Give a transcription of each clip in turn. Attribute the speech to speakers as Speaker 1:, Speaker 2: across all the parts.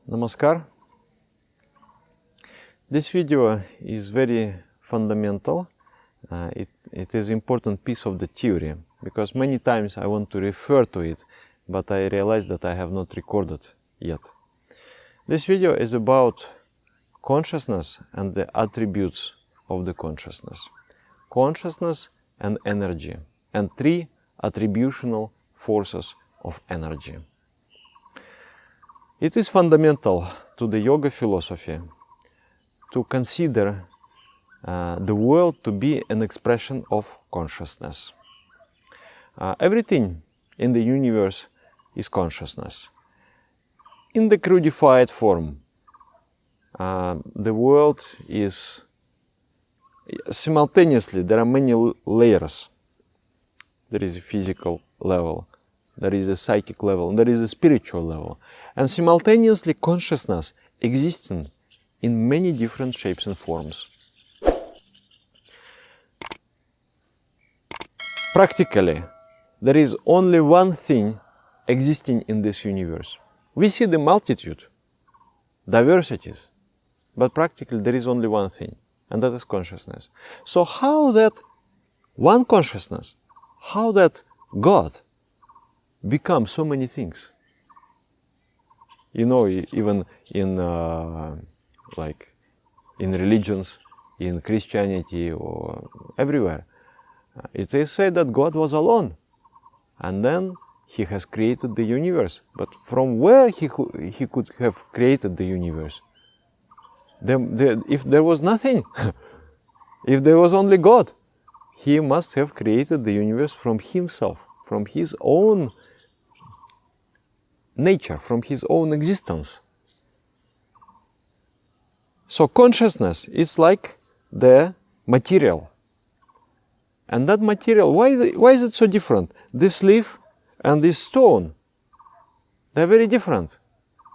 Speaker 1: Namaskar. This video is very fundamental. It is an important piece of the theory because many times I want to refer to it, but I realize that I have not recorded yet. This video is about consciousness and the attributes of the consciousness. Consciousness and energy, and three attributional forces of energy. It is fundamental to the yoga philosophy to consider the world to be an expression of consciousness. Everything in the universe is consciousness. In the crudified form, the world is simultaneously, there are many layers. There is a physical level, there is a psychic level, there is a spiritual level. And simultaneously consciousness existing in many different shapes and forms. Practically, there is only one thing existing in this universe. We see the multitude, diversities, but practically there is only one thing, and that is consciousness. So how that one consciousness, how that God becomes so many things? You know, even in like in religions, in Christianity or everywhere, it is said that God was alone, and then He has created the universe. But from where He could have created the universe? If there was nothing, if there was only God, He must have created the universe from Himself, from His own nature, from His own existence. So consciousness is like the material. And that material, why is it so different? This leaf and this stone, they're very different,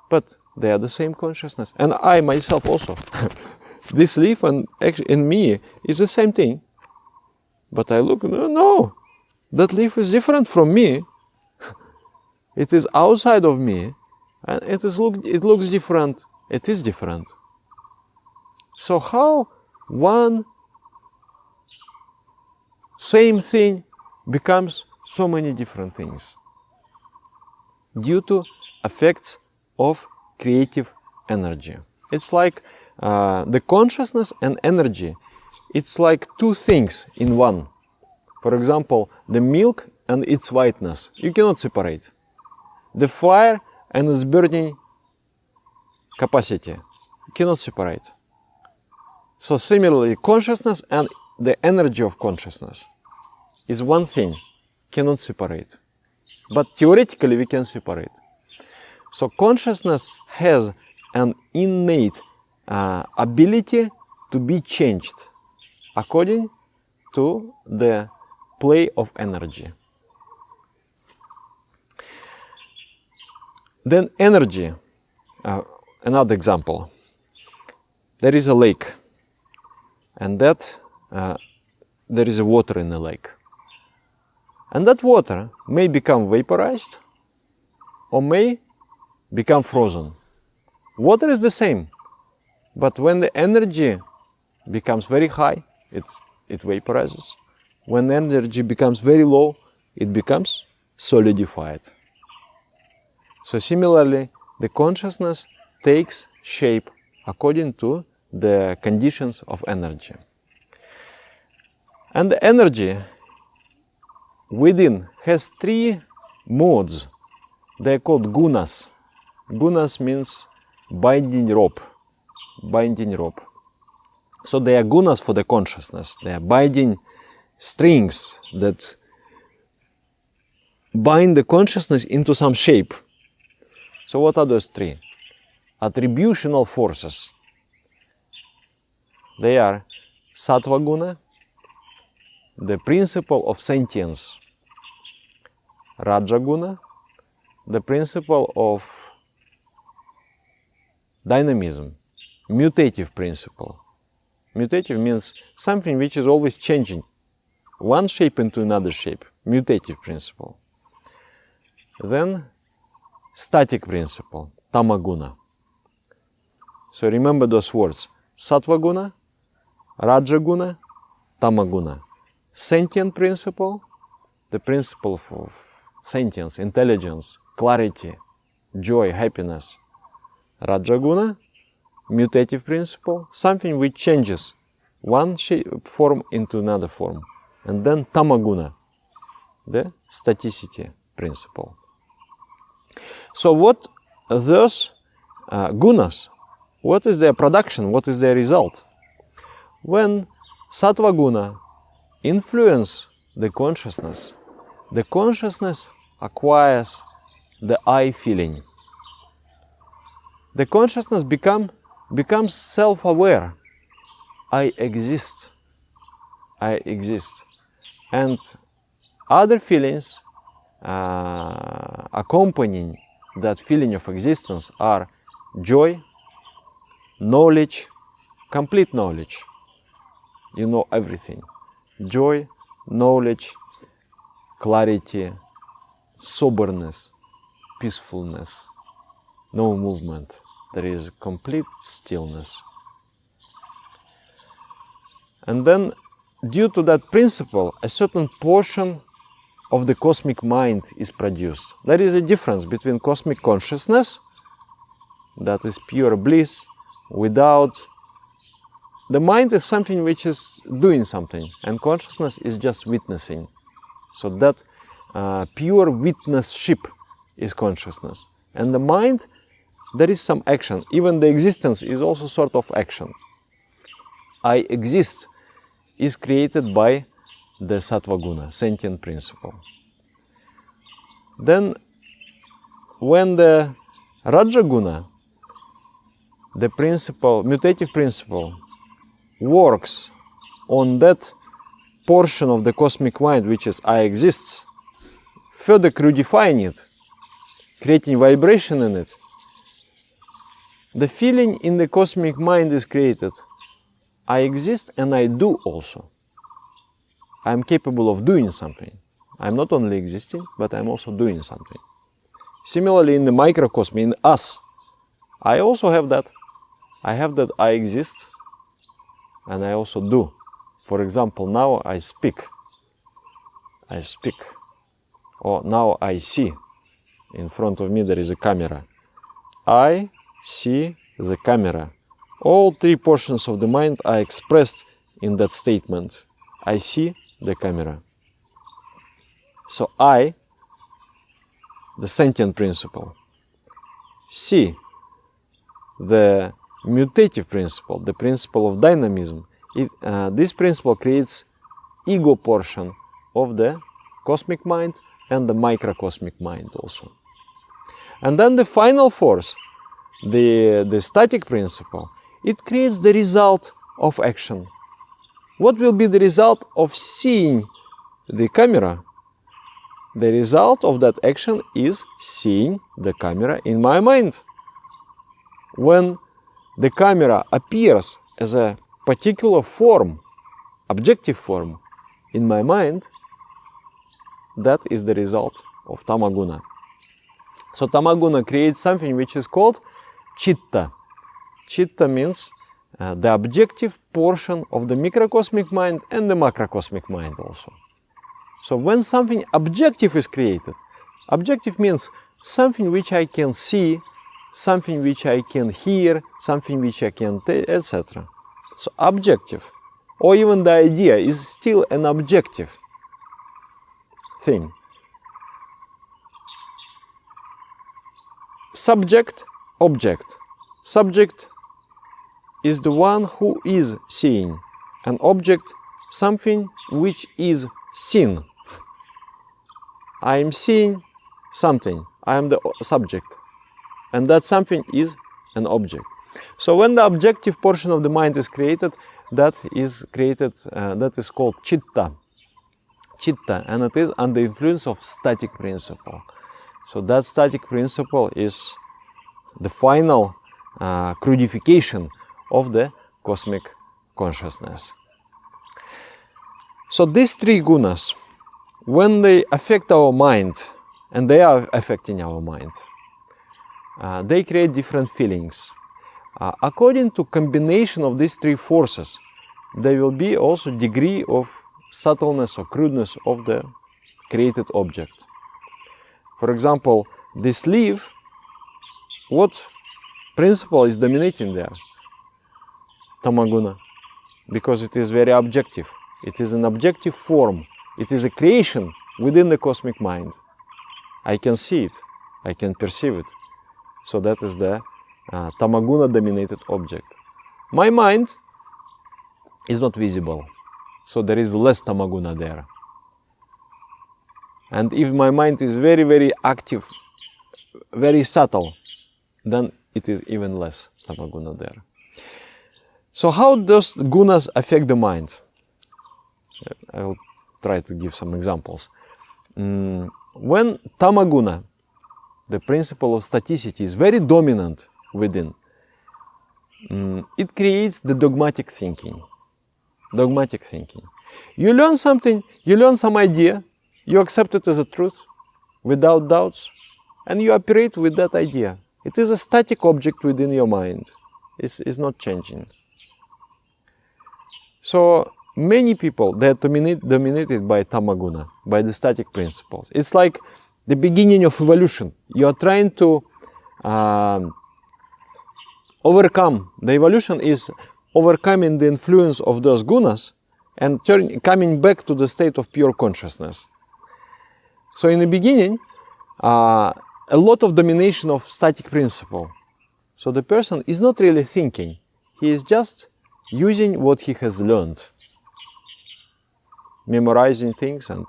Speaker 1: but they are the same consciousness. And I myself also. This leaf and in me is the same thing. But I look, no, that leaf is different from me. It is outside of me, and it looks different. It is different. So how one same thing becomes so many different things? Due to effects of creative energy. It's like the consciousness and energy. It's like two things in one. For example, the milk and its whiteness. You cannot separate. The fire and its burning capacity. You cannot separate. So similarly, consciousness and the energy of consciousness is one thing, cannot separate. But theoretically we can separate. So consciousness has an innate ability to be changed according to the play of energy. Then energy, another example. There is a lake, and that there is a water in the lake. And that water may become vaporized or may become frozen. Water is the same, but when the energy becomes very high, it vaporizes. When energy becomes very low, it becomes solidified. So similarly, the consciousness takes shape according to the conditions of energy. And the energy within has three modes. They are called gunas. Gunas means binding rope. Binding rope. So they are gunas for the consciousness. They are binding strings that bind the consciousness into some shape. So what are those three? Attributional forces. They are sattva guna, the principle of sentience; raja guna, the principle of dynamism, mutative principle. Mutative means something which is always changing, one shape into another shape, mutative principle. Then static principle, tamaguna. So remember those words: sattva guna, raja guna, tamaguna. Sentient principle, the principle of sentience, intelligence, clarity, joy, happiness. Raja guna, mutative principle, something which changes one form into another form. And then tamaguna, the staticity principle. So what those gunas, what is their production, what is their result? When sattva guna influence the consciousness acquires the I feeling. The consciousness becomes self-aware. I exist. I exist. And other feelings accompanying that feeling of existence are joy, knowledge, complete knowledge. You know everything. Joy, knowledge, clarity, soberness, peacefulness, no movement. There is complete stillness. And then, due to that principle, a certain portion of the cosmic mind is produced. There is a difference between cosmic consciousness, that is pure bliss, without... The mind is something which is doing something, and consciousness is just witnessing. So that pure witnesship is consciousness. And the mind, there is some action. Even the existence is also sort of action. I exist is created by the sattva guna, sentient principle. Then, when the raja guna, the principle, mutative principle, works on that portion of the cosmic mind which is I exists, further crudifying it, creating vibration in it, the feeling in the cosmic mind is created. I exist and I do also. I am capable of doing something. I am not only existing, but I am also doing something. Similarly, in the microcosm, in us, I also have that. I have that I exist, and I also do. For example, now I speak. I speak. Or now I see. In front of me there is a camera. I see the camera. All three portions of the mind are expressed in that statement. I see the camera. So I, the sentient principle, see the mutative principle, the principle of dynamism. This principle creates ego portion of the cosmic mind and the microcosmic mind also. And then the final force, the static principle, it creates the result of action. What will be the result of seeing the camera? The result of that action is seeing the camera in my mind. When the camera appears as a particular form, objective form, in my mind, that is the result of tamaguna. So tamaguna creates something which is called chitta. Chitta means the objective portion of the microcosmic mind and the macrocosmic mind also. So when something objective is created, objective means something which I can see, something which I can hear, something which I can taste, etc. So objective, or even the idea, is still an objective thing. Subject, object. Subject is the one who is seeing, and object something which is seen. I am seeing something, I am the subject, and that something is an object. So when the objective portion of the mind is created, that is called chitta. Chitta, and it is under influence of static principle. So that static principle is the final crudification of the cosmic consciousness. So these three gunas, when they affect our mind, and they are affecting our mind, they create different feelings. according to combination of these three forces, there will be also degree of subtleness or crudeness of the created object. For example, this leaf, what principle is dominating there? Tamaguna, because it is very objective. It is an objective form. It is a creation within the cosmic mind. I can see it. I can perceive it. So that is the Tamaguna dominated object. My mind is not visible. So there is less Tamaguna there. And if my mind is very, very active, very subtle, then it is even less Tamaguna there. So how does gunas affect the mind? I will try to give some examples. When Tamaguna, the principle of staticity, is very dominant within, it creates the dogmatic thinking. Dogmatic thinking. You learn something, you learn some idea, you accept it as a truth without doubts, and you operate with that idea. It is a static object within your mind. It's not changing. So many people, they are dominated by Tamaguna, by the static principles. It's like the beginning of evolution. You are trying to overcome. The evolution is overcoming the influence of those gunas and coming back to the state of pure consciousness. So in the beginning, a lot of domination of static principle. So the person is not really thinking. He is just using what he has learned. Memorizing things and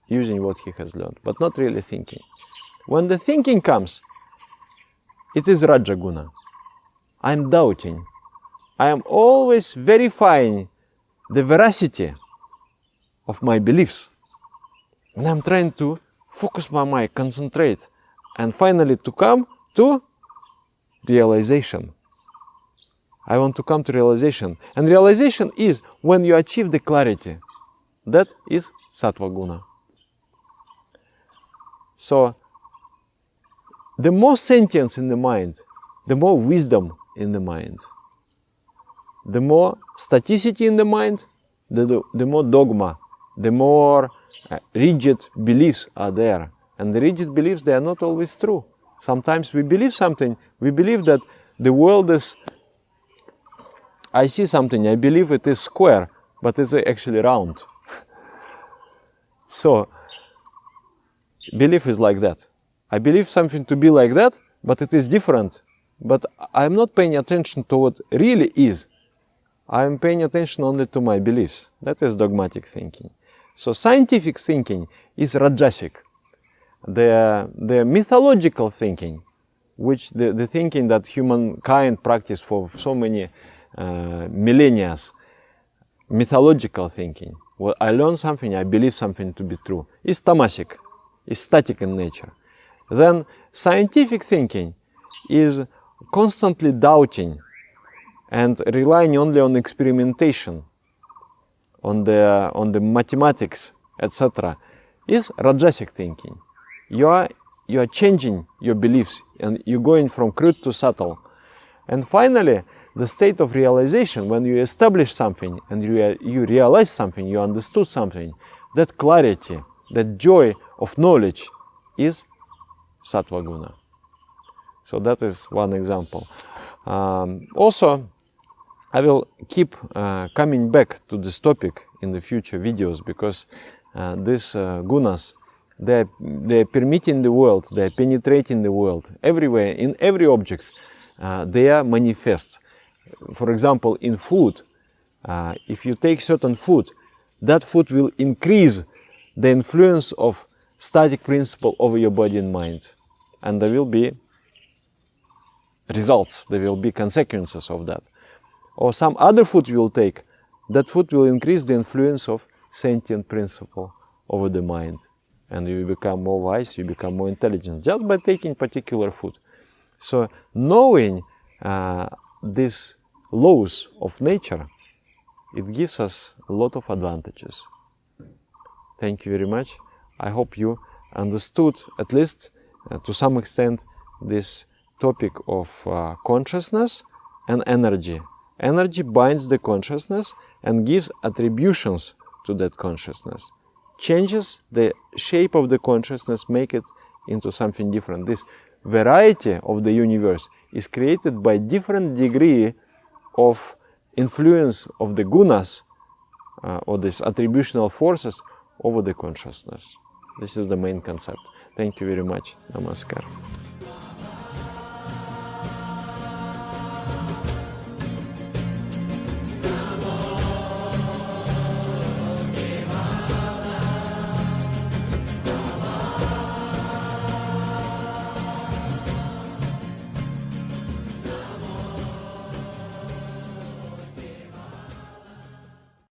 Speaker 1: using what he has learned, but not really thinking. When the thinking comes, it is Rajaguna. I am doubting. I am always verifying the veracity of my beliefs. And I am trying to focus my mind, concentrate, and finally to come to realization. I want to come to realization. And realization is when you achieve the clarity. That is Sattva Guna. So, the more sentience in the mind, the more wisdom in the mind. The more staticity in the mind, the more dogma, the more rigid beliefs are there. And the rigid beliefs, they are not always true. Sometimes we believe something, we believe that the world is, I see something, I believe it is square, but it's actually round. So, belief is like that. I believe something to be like that, but it is different. But I'm not paying attention to what really is. I'm paying attention only to my beliefs. That is dogmatic thinking. So scientific thinking is Rajasic. The mythological thinking, which the thinking that humankind practiced for so many millennia, mythological thinking. Well, I learn something, I believe something to be true, is tamasic, is static in nature. Then scientific thinking is constantly doubting and relying only on experimentation, on the mathematics, etc., is Rajasic thinking. You are changing your beliefs and you're going from crude to subtle. And finally, the state of realization, when you establish something and you realize something, you understood something, that clarity, that joy of knowledge is Sattva Guna. So that is one example. Also, I will keep coming back to this topic in the future videos because these gunas, they're permeating the world, they're penetrating the world. Everywhere, in every object, they are manifest. For example, in food, if you take certain food, that food will increase the influence of static principle over your body and mind. And there will be results, there will be consequences of that. Or some other food you will take, that food will increase the influence of sentient principle over the mind. And you become more wise, you become more intelligent, just by taking particular food. So knowing these laws of nature, it gives us a lot of advantages. Thank you very much. I hope you understood, at least to some extent, this topic of consciousness an energy. Energy binds the consciousness and gives attributions to that consciousness. Changes the shape of the consciousness, make it into something different. This variety of the universe is created by different degree of influence of the gunas, or these attributional forces, over the consciousness. This is the main concept. Thank you very much. Namaskar.